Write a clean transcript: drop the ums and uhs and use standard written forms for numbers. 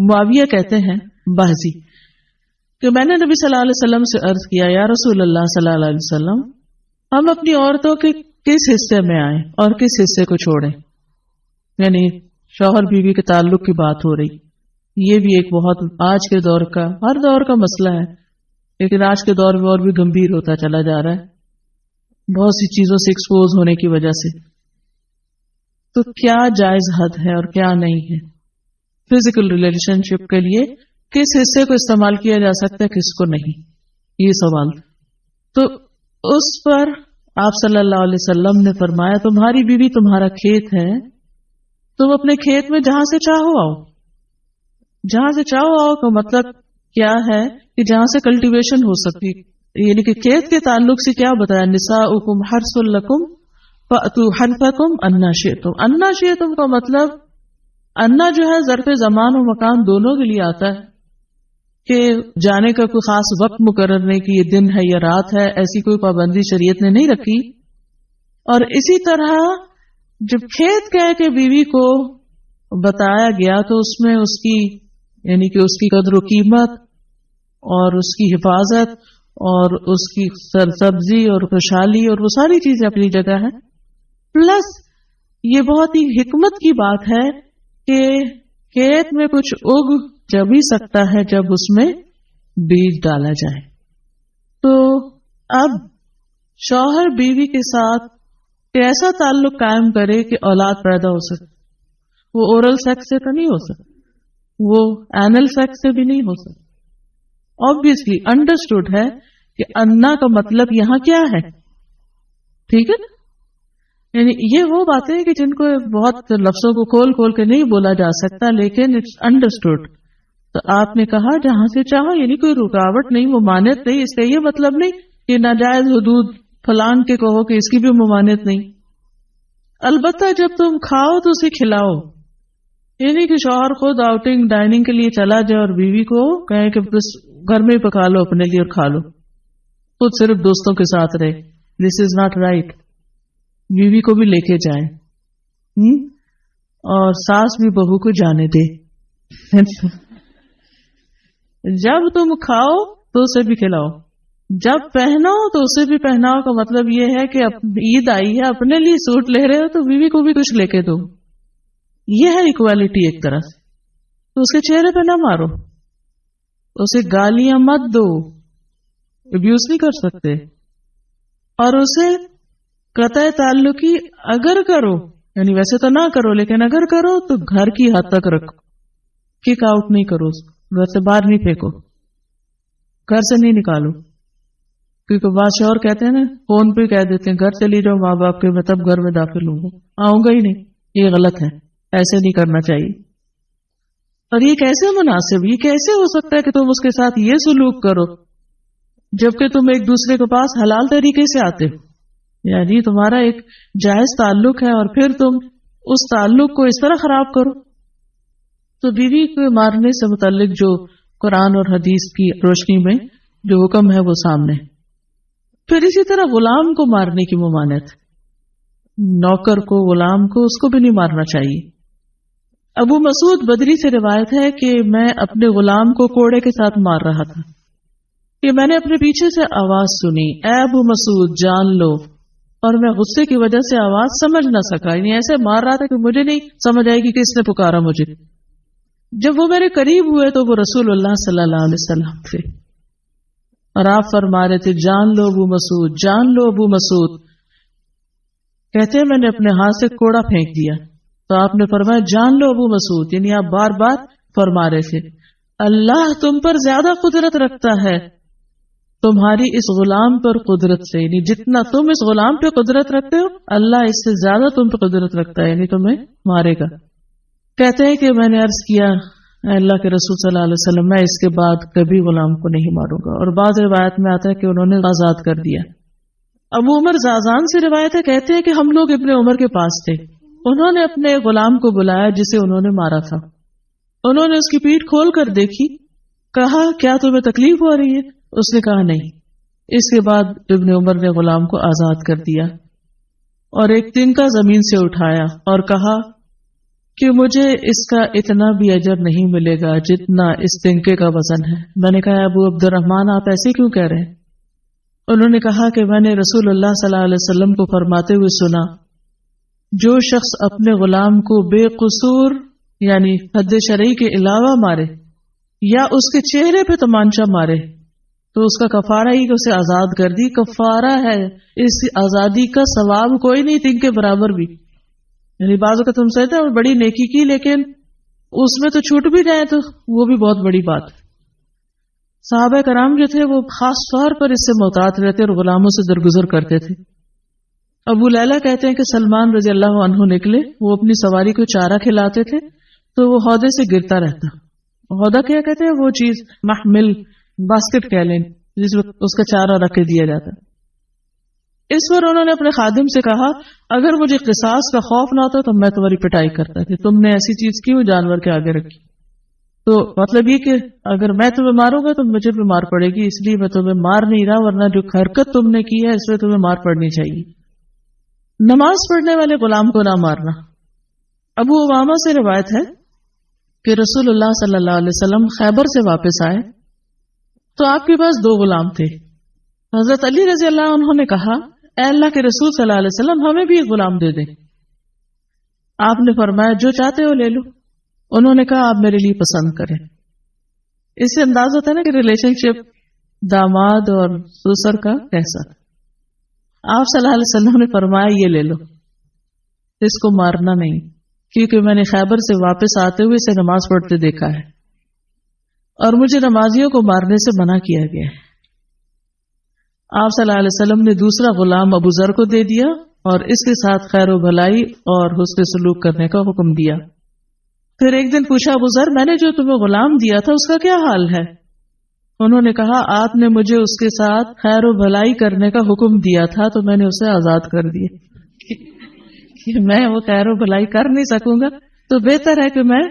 معاویہ کہتے ہیں باہزی کہ میں نے نبی صلی اللہ علیہ وسلم سے عرض کیا یا رسول اللہ صلی اللہ علیہ وسلم ہم اپنی عورتوں کے کس حصے میں آئیں اور کس حصے کو چھوڑیں. یعنی شوہر بیوی کے تعلق کی بات ہو رہی. یہ بھی ایک بہت آج کے دور کا ہر دور کا مسئلہ ہے لیکن آج کے دور میں اور بھی گمبھیر ہوتا چلا جا رہا ہے بہت سی چیزوں سے ایکسپوز ہونے کی وجہ سے. تو کیا جائز حد ہے اور کیا نہیں ہے؟ فزیکل ریلیشن شپ کے لیے کس حصے کو استعمال کیا جا سکتا ہے کس کو نہیں، یہ سوال. تو اس پر آپ صلی اللہ علیہ وسلم نے فرمایا تمہاری بیوی تمہارا کھیت ہے، تم اپنے کھیت میں جہاں سے چاہو آؤ. جہاں سے چاہو آؤ کا مطلب کیا ہے کہ جہاں سے کلٹیویشن ہو سکتی، یعنی کہ کھیت کے تعلق سے کیا بتایا نساؤکم حرث لکم فأتوا حرثکم انا شئتم. انا شئتم کا مطلب انا جو ہے ظرف زمان و مکان دونوں کے لیے آتا ہے کہ جانے کا کوئی خاص وقت مقرر نہیں کہ یہ دن ہے یا رات ہے، ایسی کوئی پابندی شریعت نے نہیں رکھی. اور اسی طرح جب کھیت کہہ کے بیوی کو بتایا گیا تو اس میں اس کی یعنی کہ اس کی قدر و قیمت اور اس کی حفاظت اور اس کی سرسبزی اور خوشحالی اور وہ ساری چیزیں اپنی جگہ ہیں. پلس یہ بہت ہی حکمت کی بات ہے کہ کھیت میں کچھ اگ جب ہی سکتا ہے جب اس میں بیج ڈالا جائے. تو اب شوہر بیوی کے ساتھ ایسا تعلق قائم کرے کہ اولاد پیدا ہو سکے. وہ اورل سیکس سے تو نہیں ہو سکتا، وہ اینل سیکس سے بھی نہیں ہو سکتا. obviously understood ہے کہ انا کا مطلب یہاں کیا ہے. ٹھیک ہے نا؟ یعنی یہ وہ باتیں کہ جن کو بہت لفظوں کو کھول کھول کے نہیں بولا جا سکتا لیکن اٹس انڈرسٹوڈ. تو آپ نے کہا جہاں سے چاہو، یعنی کوئی رکاوٹ نہیں، ممانعت نہیں. اس کا یہ مطلب نہیں کہ ناجائز حدود فلان کے کہو کہ اس کی بھی ممانعت نہیں. البتہ جب تم کھاؤ تو اسے کھلاؤ. یعنی کہ شوہر خود آؤٹنگ ڈائننگ کے لیے چلا جائے اور بیوی کو کہے کہ بس گھر میں ہی پکا لو اپنے لیے اور کھا لو، خود صرف دوستوں کے ساتھ رہے. دس از ناٹ رائٹ. بیوی کو بھی لے کے جائیں اور ساس بھی بہو کو جانے دے. جب تم کھاؤ تو اسے بھی کھلاؤ، جب پہناؤ تو اسے بھی پہناؤ. کا مطلب یہ ہے کہ عید آئی ہے اپنے لیے سوٹ لے رہے ہو تو بیوی کو بھی کچھ لے کے دو. یہ ہے ایکوالٹی ایک طرح سے. تو اس کے چہرے پہ نہ مارو، اسے گالیاں مت دو، ابیوز نہیں کر سکتے. اور اسے قطع تعلقی اگر کرو، یعنی ویسے تو نہ کرو لیکن اگر کرو تو گھر کی حد تک رکھو. کک آؤٹ نہیں کرو، گھر سے باہر نہیں پھینکو، گھر سے نہیں نکالو. کیونکہ بعض شوہر کہتے ہیں نا فون پہ کہہ دیتے ہیں گھر چلی جاؤ ماں باپ کے، میں تب گھر میں داخل ہوں گا، آؤں گا ہی نہیں. یہ غلط ہے، ایسے نہیں کرنا چاہیے. اور یہ کیسے مناسب، یہ کیسے ہو سکتا ہے کہ تم اس کے ساتھ یہ سلوک کرو جبکہ تم ایک دوسرے کے پاس حلال طریقے سے آتے ہو. یعنی تمہارا ایک جائز تعلق ہے اور پھر تم اس تعلق کو اس طرح خراب کرو. تو بیوی کو مارنے سے متعلق جو قرآن اور حدیث کی روشنی میں جو حکم ہے وہ سامنے. پھر اسی طرح غلام کو مارنے کی ممانعت، نوکر کو، غلام کو، اس کو بھی نہیں مارنا چاہیے. ابو مسعود بدری سے روایت ہے کہ میں اپنے غلام کو کوڑے کے ساتھ مار رہا تھا کہ میں نے اپنے پیچھے سے آواز سنی، اے ابو مسعود جان لو. اور میں غصے کی وجہ سے آواز سمجھ نہ سکا، یعنی ایسے مار رہا تھا کہ مجھے نہیں سمجھ آئے گی کہ اس نے پکارا مجھے. جب وہ میرے قریب ہوئے تو وہ رسول اللہ صلی اللہ علیہ وسلم تھے اور آپ فرما رہے تھے جان لو ابو مسعود، جان لو ابو مسعود. کہتے ہیں میں نے اپنے ہاتھ سے کوڑا پھینک دیا تو آپ نے فرمایا جان لو ابو مسعود، یعنی آپ بار بار فرما رہے تھے اللہ تم پر زیادہ قدرت رکھتا ہے تمہاری اس غلام پر قدرت سے، یعنی جتنا تم اس غلام پہ قدرت رکھتے ہو اللہ اس سے زیادہ تم پہ قدرت رکھتا ہے، یعنی تمہیں مارے گا. کہتے ہیں کہ میں نے عرض کیا اے اللہ کے رسول صلی اللہ علیہ وسلم میں اس کے بعد کبھی غلام کو نہیں ماروں گا. اور بعض روایت میں آتا ہے کہ انہوں نے آزاد کر دیا. ابو عمر زازان سے روایت ہے، کہتے ہیں کہ ہم لوگ ابن عمر کے پاس تھے، انہوں نے اپنے غلام کو بلایا جسے انہوں نے مارا تھا. انہوں نے اس کی پیٹھ کھول کر دیکھی، کہا کیا تمہیں تکلیف ہو رہی ہے؟ اس نے کہا نہیں. اس کے بعد ابن عمر نے غلام کو آزاد کر دیا اور ایک تنکا زمین سے اٹھایا اور کہا کہ مجھے اس کا اتنا بھی اجر نہیں ملے گا جتنا اس تنکے کا وزن ہے. میں نے کہا ابو عبد الرحمن آپ ایسے کیوں کہہ رہے ہیں؟ انہوں نے کہا کہ میں نے رسول اللہ صلی اللہ علیہ وسلم کو فرماتے ہوئے سنا جو شخص اپنے غلام کو بے قصور یعنی حد شرعی کے علاوہ مارے یا اس کے چہرے پہ تمانچہ مارے تو اس کا کفارہ ہی کہ اسے آزاد کر دی. کفارہ ہے، اس آزادی کا ثواب کوئی نہیں تنکے برابر بھی. یعنی بعض اوقات تم سمجھتے ہیں بڑی نیکی کی لیکن اس میں تو چھوٹ بھی جائے تو وہ بھی بہت بڑی بات. صحابہ کرام جو تھے وہ خاص طور پر اس سے محتاط رہتے اور غلاموں سے درگزر کرتے تھے. ابو لیلہ کہتے ہیں کہ سلمان رضی اللہ عنہ نکلے، وہ اپنی سواری کو چارہ کھلاتے تھے تو وہ ہودے سے گرتا رہتا. ہودہ کیا کہتے ہیں؟ وہ چیز محمل باسکٹ کہہ لیں جس میں اس کا چارہ رکھ کے دیا جاتا. اس پر انہوں نے اپنے خادم سے کہا اگر مجھے قصاص کا خوف نہ ہوتا تو میں تمہاری پٹائی کرتا کہ تم نے ایسی چیز کیوں جانور کے آگے رکھی. تو مطلب یہ کہ اگر میں تمہیں ماروں گا تو مجھے بھی مار پڑے گی، اس لیے میں تمہیں مار نہیں رہا، ورنہ جو حرکت تم نے کی ہے اس میں تمہیں مار پڑنی چاہیے. نماز پڑھنے والے غلام کو نہ مارنا. ابو امامہ سے روایت ہے کہ رسول اللہ صلی اللہ علیہ وسلم خیبر سے واپس آئے تو آپ کے پاس 2 غلام تھے. حضرت علی رضی اللہ عنہ نے کہا اے اللہ کے رسول صلی اللہ علیہ وسلم ہمیں بھی ایک غلام دے دیں. آپ نے فرمایا جو چاہتے ہو لے لو. انہوں نے کہا آپ میرے لیے پسند کریں. اس سے انداز ہوتا ہے نا کہ ریلیشن شپ داماد اور سسر کا کیسا. آپ صلی اللہ علیہ وسلم نے فرمایا یہ لے لو، اس کو مارنا نہیں، کیونکہ میں نے خیبر سے واپس آتے ہوئے اسے نماز پڑھتے دیکھا ہے اور مجھے نمازیوں کو مارنے سے منع کیا گیا ہے. آپ صلی اللہ علیہ وسلم نے دوسرا غلام ابو ذر کو دے دیا اور اس کے ساتھ خیر و بھلائی اور حسن سلوک کرنے کا حکم دیا. پھر ایک دن پوچھا ابو ذر میں نے جو تمہیں غلام دیا تھا اس کا کیا حال ہے؟ انہوں نے کہا آپ نے مجھے اس کے ساتھ خیر و بھلائی کرنے کا حکم دیا تھا تو میں نے اسے آزاد کر دیا. کہ میں وہ خیر و بھلائی کر نہیں سکوں گا تو بہتر ہے کہ میں